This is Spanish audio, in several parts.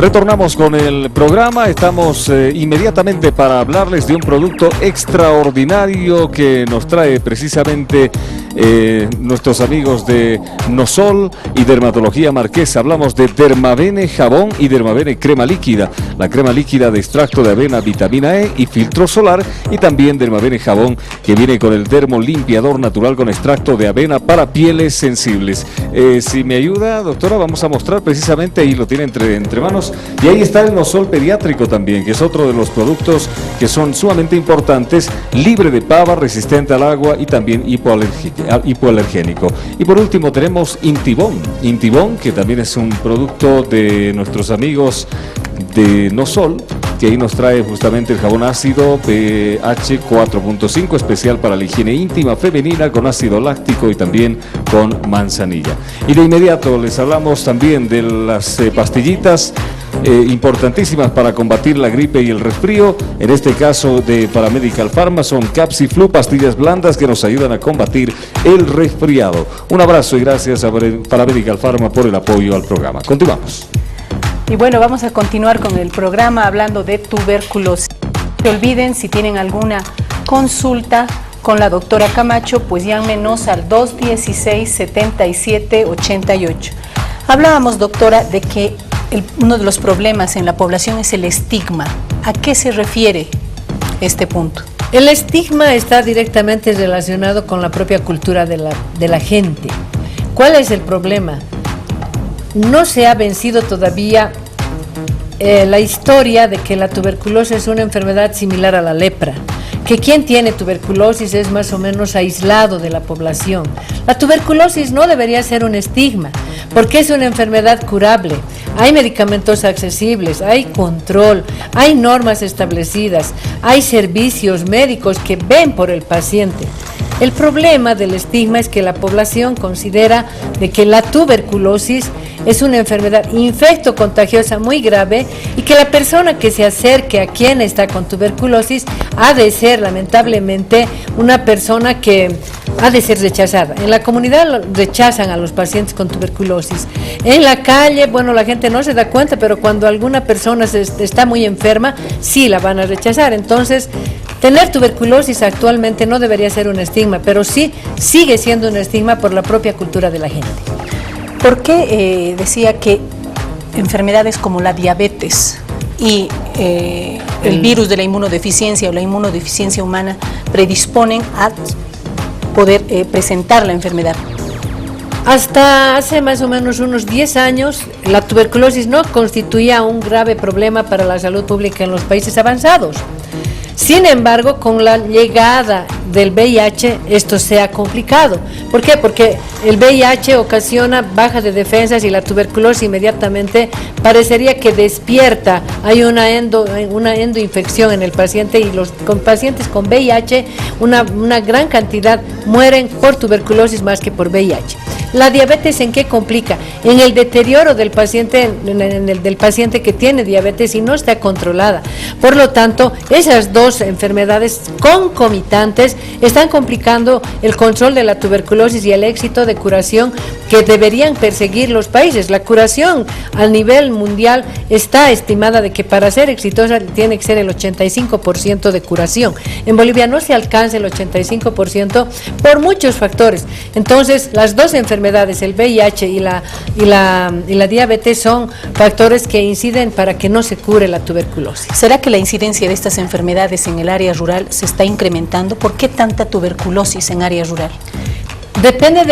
Retornamos con el programa, estamos inmediatamente para hablarles de un producto extraordinario que nos trae precisamente nuestros amigos de Nosol y Dermatología Marquesa. Hablamos de Dermavene jabón y Dermavene crema líquida, la crema líquida de extracto de avena, vitamina E y filtro solar, y también Dermavene jabón que viene con el dermo limpiador natural con extracto de avena para pieles sensibles. Si me ayuda, doctora, vamos a mostrar precisamente, ahí lo tiene entre manos, y ahí está el Nosol pediátrico también, que es otro de los productos que son sumamente importantes, libre de pava, resistente al agua y también hipoalergénico. Y por último tenemos Intibón, que también es un producto de nuestros amigos de Nosol, que ahí nos trae justamente el jabón ácido pH 4.5, especial para la higiene íntima femenina, con ácido láctico y también con manzanilla. Y de inmediato les hablamos también de las pastillitas importantísimas para combatir la gripe y el resfrío. En este caso de Paramedical Pharma son Capsiflu, pastillas blandas que nos ayudan a combatir el resfriado. Un abrazo y gracias a Paramedical Pharma por el apoyo al programa. Continuamos. Y bueno, vamos a continuar con el programa hablando de tuberculosis. No se olviden, si tienen alguna consulta con la doctora Camacho, pues llámenos al 216-7788. Hablábamos, doctora, de que uno de los problemas en la población es el estigma. ¿A qué se refiere este punto? El estigma está directamente relacionado con la propia cultura de la gente. ¿Cuál es el problema? No se ha vencido todavía la historia de que la tuberculosis es una enfermedad similar a la lepra, que quien tiene tuberculosis es más o menos aislado de la población. La tuberculosis no debería ser un estigma, porque es una enfermedad curable. Hay medicamentos accesibles, hay control, hay normas establecidas, hay servicios médicos que ven por el paciente. El problema del estigma es que la población considera de que la tuberculosis es una enfermedad infecto-contagiosa muy grave y que la persona que se acerque a quien está con tuberculosis ha de ser lamentablemente una persona que ha de ser rechazada. En la comunidad rechazan a los pacientes con tuberculosis. En la calle, bueno, la gente no se da cuenta, pero cuando alguna persona está muy enferma, sí la van a rechazar. Entonces, tener tuberculosis actualmente no debería ser un estigma, pero sí sigue siendo un estigma por la propia cultura de la gente. ¿Por qué decía que enfermedades como la diabetes y el virus de la inmunodeficiencia o la inmunodeficiencia humana predisponen a poder presentar la enfermedad? Hasta hace más o menos unos 10 años, la tuberculosis no constituía un grave problema para la salud pública en los países avanzados. Sin embargo, con la llegada del VIH, esto se ha complicado. ¿Por qué? Porque el VIH ocasiona baja de defensas y la tuberculosis inmediatamente parecería que despierta. Hay una endoinfección en el paciente y los pacientes con VIH, una gran cantidad mueren por tuberculosis más que por VIH. La diabetes, ¿en qué complica? En el deterioro del paciente, del paciente que tiene diabetes y no está controlada. Por lo tanto, esas dos enfermedades concomitantes están complicando el control de la tuberculosis y el éxito de curación que deberían perseguir los países. La curación a nivel mundial está estimada de que para ser exitosa tiene que ser el 85% de curación. En Bolivia no se alcanza el 85% por muchos factores. Entonces, las dos enfermedades, el VIH y la diabetes, son factores que inciden para que no se cure la tuberculosis. ¿Será que la incidencia de estas enfermedades en el área rural se está incrementando? ¿Por qué tanta tuberculosis en área rural? Depende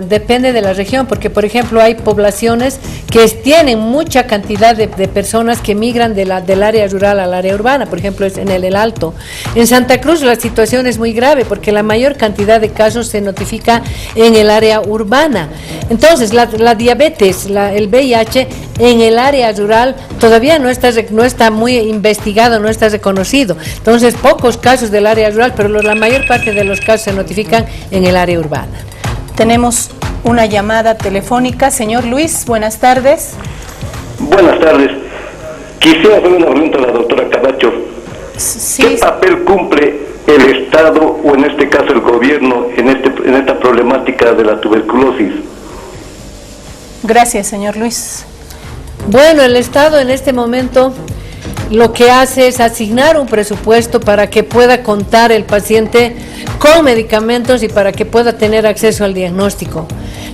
depende de la región, porque por ejemplo hay poblaciones que tienen mucha cantidad de personas que migran del área rural al área urbana, por ejemplo en el Alto. En Santa Cruz la situación es muy grave porque la mayor cantidad de casos se notifica en el área urbana. Entonces la diabetes, el VIH en el área rural todavía no está muy investigado, no está reconocido. Entonces pocos casos del área rural, pero la mayor parte de los casos se notifican en el área urbana. Tenemos una llamada telefónica. Señor Luis, buenas tardes. Buenas tardes. Quisiera hacer una pregunta a la doctora Camacho. Sí. ¿Qué papel cumple el Estado, o en este caso el gobierno, en esta problemática de la tuberculosis? Gracias, señor Luis. Bueno, el Estado en este momento lo que hace es asignar un presupuesto para que pueda contar el paciente con medicamentos y para que pueda tener acceso al diagnóstico.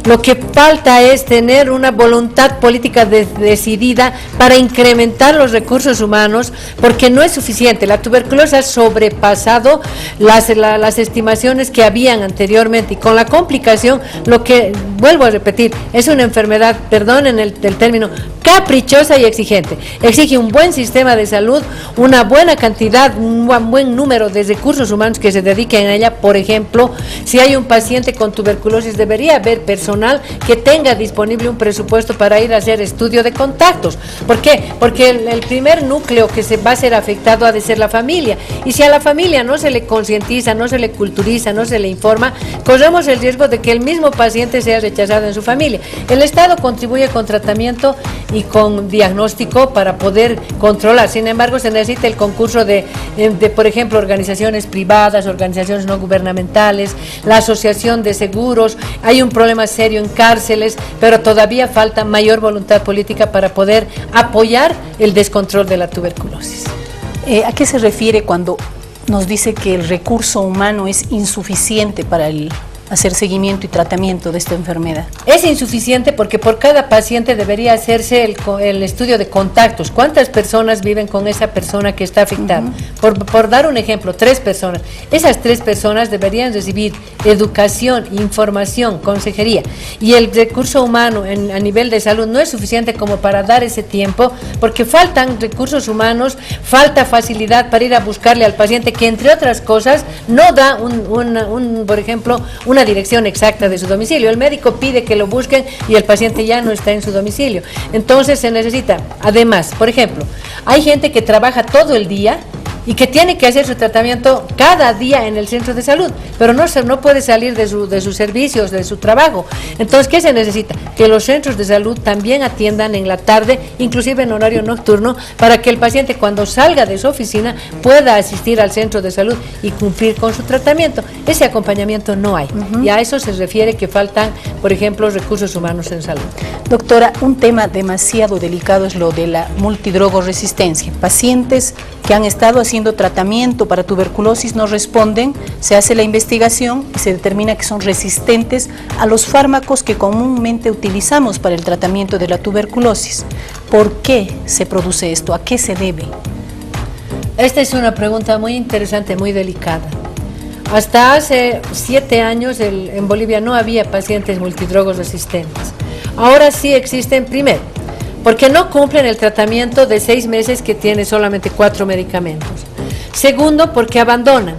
Lo que falta es tener una voluntad política decidida para incrementar los recursos humanos, porque no es suficiente. La tuberculosis ha sobrepasado las estimaciones que habían anteriormente, y con la complicación, lo que, vuelvo a repetir, es una enfermedad, perdonen el término, caprichosa y exigente. Exige un buen sistema de salud, una buena cantidad, un buen número de recursos humanos que se dediquen a ella. Por ejemplo, si hay un paciente con tuberculosis, debería haber personal que tenga disponible un presupuesto para ir a hacer estudio de contactos. ¿Por qué? Porque el primer núcleo que se va a ser afectado ha de ser la familia, y si a la familia no se le concientiza, no se le culturiza, no se le informa, corremos el riesgo de que el mismo paciente sea rechazado en su familia. El Estado contribuye con tratamiento y con diagnóstico para poder controlar. Sin embargo, se necesita el concurso de, por ejemplo, organizaciones privadas, organizaciones no gubernamentales, la asociación de seguros. Hay un problema serio en cárceles, pero todavía falta mayor voluntad política para poder apoyar el descontrol de la tuberculosis. ¿A qué se refiere cuando nos dice que el recurso humano es insuficiente para hacer seguimiento y tratamiento de esta enfermedad? Es insuficiente porque por cada paciente debería hacerse el estudio de contactos. ¿Cuántas personas viven con esa persona que está afectada? Por dar un ejemplo, 3 personas. Esas 3 personas deberían recibir educación, información, consejería. Y el recurso humano a nivel de salud no es suficiente como para dar ese tiempo, porque faltan recursos humanos, falta facilidad para ir a buscarle al paciente, que entre otras cosas no da por ejemplo, una dirección exacta de su domicilio. El médico pide que lo busquen y el paciente ya no está en su domicilio. Entonces se necesita, además, por ejemplo, hay gente que trabaja todo el día y que tiene que hacer su tratamiento cada día en el centro de salud, pero no puede salir de sus servicios, de su trabajo. Entonces, ¿qué se necesita? Que los centros de salud también atiendan en la tarde, inclusive en horario nocturno, para que el paciente, cuando salga de su oficina, pueda asistir al centro de salud y cumplir con su tratamiento. Ese acompañamiento no hay, y a eso se refiere que faltan, por ejemplo, recursos humanos en salud. Doctora, un tema demasiado delicado es lo de la multidrogoresistencia. Pacientes que han estado haciendo tratamiento para tuberculosis no responden, se hace la investigación y se determina que son resistentes a los fármacos que comúnmente utilizamos para el tratamiento de la tuberculosis. ¿Por qué se produce esto? ¿A qué se debe? Esta es una pregunta muy interesante, muy delicada. Hasta hace 7 años en Bolivia no había pacientes multidrogos resistentes. Ahora sí existen, primero, porque no cumplen el tratamiento de 6 meses que tiene solamente 4 medicamentos. Segundo, porque abandonan,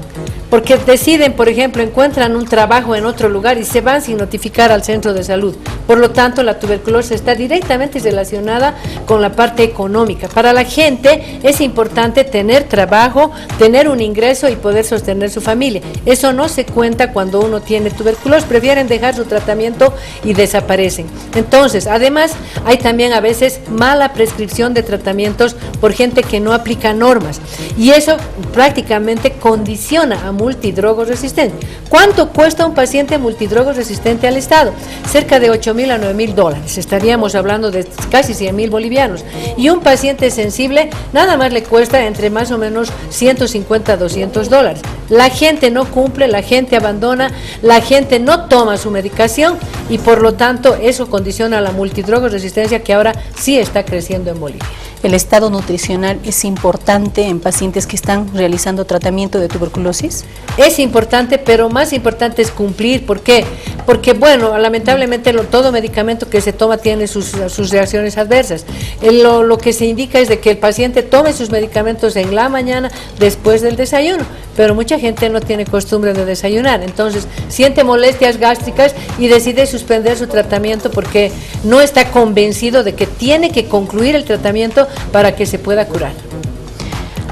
porque deciden, por ejemplo, encuentran un trabajo en otro lugar y se van sin notificar al centro de salud. Por lo tanto, la tuberculosis está directamente relacionada con la parte económica. Para la gente es importante tener trabajo, tener un ingreso y poder sostener su familia. Eso no se cuenta cuando uno tiene tuberculosis, prefieren dejar su tratamiento y desaparecen. Entonces, además, hay también a veces mala prescripción de tratamientos por gente que no aplica normas, y eso prácticamente condiciona a multidrogos resistentes. ¿Cuánto cuesta un paciente multidrogos resistente al Estado? Cerca de $8,000 a $9,000. Estaríamos hablando de casi 100,000 bolivianos. Y un paciente sensible nada más le cuesta entre más o menos $150 a $200. La gente no cumple, la gente abandona, la gente no toma su medicación, y por lo tanto eso condiciona la multidrogos resistencia, que ahora sí está creciendo en Bolivia. ¿El estado nutricional es importante en pacientes que están realizando tratamiento de tuberculosis? Es importante, pero más importante es cumplir. ¿Por qué? Porque, bueno, lamentablemente todo medicamento que se toma tiene sus reacciones adversas. Lo que se indica es de que el paciente tome sus medicamentos en la mañana después del desayuno, pero mucha gente no tiene costumbre de desayunar, entonces siente molestias gástricas y decide suspender su tratamiento porque no está convencido de que tiene que concluir el tratamiento para que se pueda curar.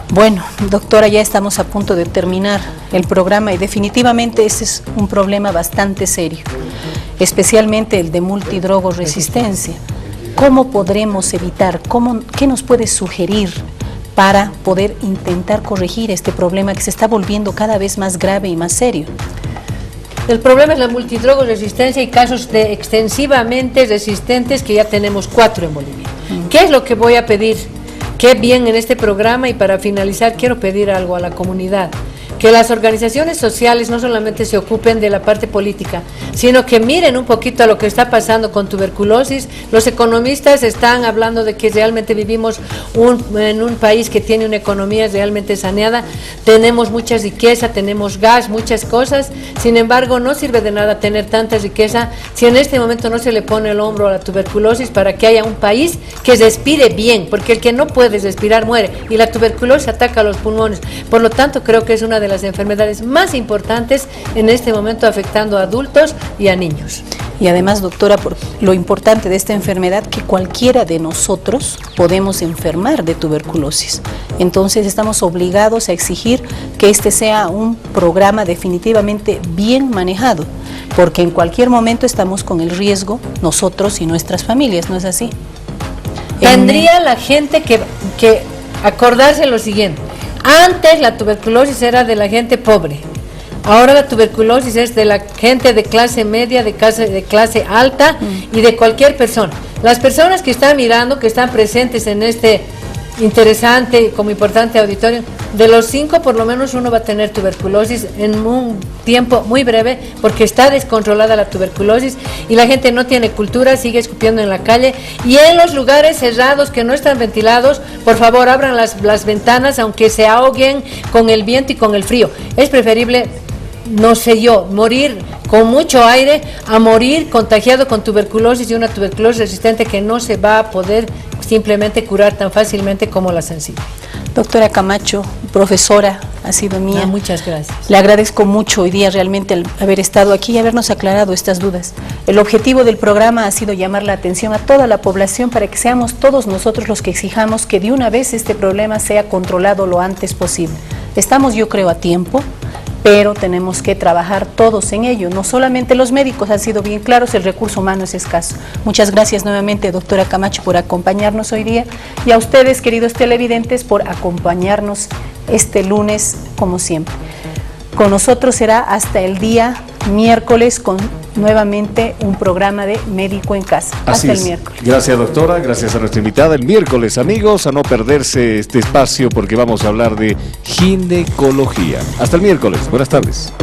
Bueno, doctora, ya estamos a punto de terminar el programa y definitivamente ese es un problema bastante serio, especialmente el de multidrogoresistencia. ¿Cómo podremos evitar? ¿Qué nos puede sugerir para poder intentar corregir este problema que se está volviendo cada vez más grave y más serio? El problema es la multidrogoresistencia y casos de extensivamente resistentes, que ya tenemos 4 en Bolivia. ¿Qué es lo que voy a pedir? Qué bien en este programa, y para finalizar quiero pedir algo a la comunidad. Que las organizaciones sociales no solamente se ocupen de la parte política, sino que miren un poquito a lo que está pasando con tuberculosis. Los economistas están hablando de que realmente vivimos en un país que tiene una economía realmente saneada, tenemos mucha riqueza, tenemos gas, muchas cosas. Sin embargo, no sirve de nada tener tanta riqueza si en este momento no se le pone el hombro a la tuberculosis para que haya un país que respire bien, porque el que no puede respirar muere, y la tuberculosis ataca a los pulmones. Por lo tanto, creo que es una de las enfermedades más importantes en este momento, afectando a adultos y a niños. Y además, doctora, por lo importante de esta enfermedad, que cualquiera de nosotros podemos enfermar de tuberculosis. Entonces estamos obligados a exigir que este sea un programa definitivamente bien manejado, porque en cualquier momento estamos con el riesgo nosotros y nuestras familias, ¿no es así? Tendría la gente que acordarse lo siguiente: antes la tuberculosis era de la gente pobre, ahora la tuberculosis es de la gente de clase media, de clase alta y de cualquier persona. Las personas que están mirando, que están presentes en este interesante, como importante auditorio, de los 5 por lo menos uno va a tener tuberculosis en un tiempo muy breve, porque está descontrolada la tuberculosis y la gente no tiene cultura, sigue escupiendo en la calle, y en los lugares cerrados que no están ventilados, por favor abran las ventanas, aunque se ahoguen con el viento y con el frío. Es preferible, no sé yo, morir con mucho aire a morir contagiado con tuberculosis, y una tuberculosis resistente que no se va a poder simplemente curar tan fácilmente como la sensible. Doctora Camacho, profesora, ha sido mía. Muchas gracias. Le agradezco mucho hoy día realmente el haber estado aquí y habernos aclarado estas dudas. El objetivo del programa ha sido llamar la atención a toda la población para que seamos todos nosotros los que exijamos que de una vez este problema sea controlado lo antes posible. Estamos, yo creo, a tiempo, pero tenemos que trabajar todos en ello. No solamente los médicos han sido bien claros, el recurso humano es escaso. Muchas gracias nuevamente, doctora Camacho, por acompañarnos hoy día, y a ustedes, queridos televidentes, por acompañarnos este lunes, como siempre. Con nosotros será hasta el día miércoles con nuevamente un programa de Médico en Casa. Hasta el miércoles. Gracias, doctora, gracias a nuestra invitada. El miércoles, amigos, a no perderse este espacio porque vamos a hablar de ginecología. Hasta el miércoles. Buenas tardes.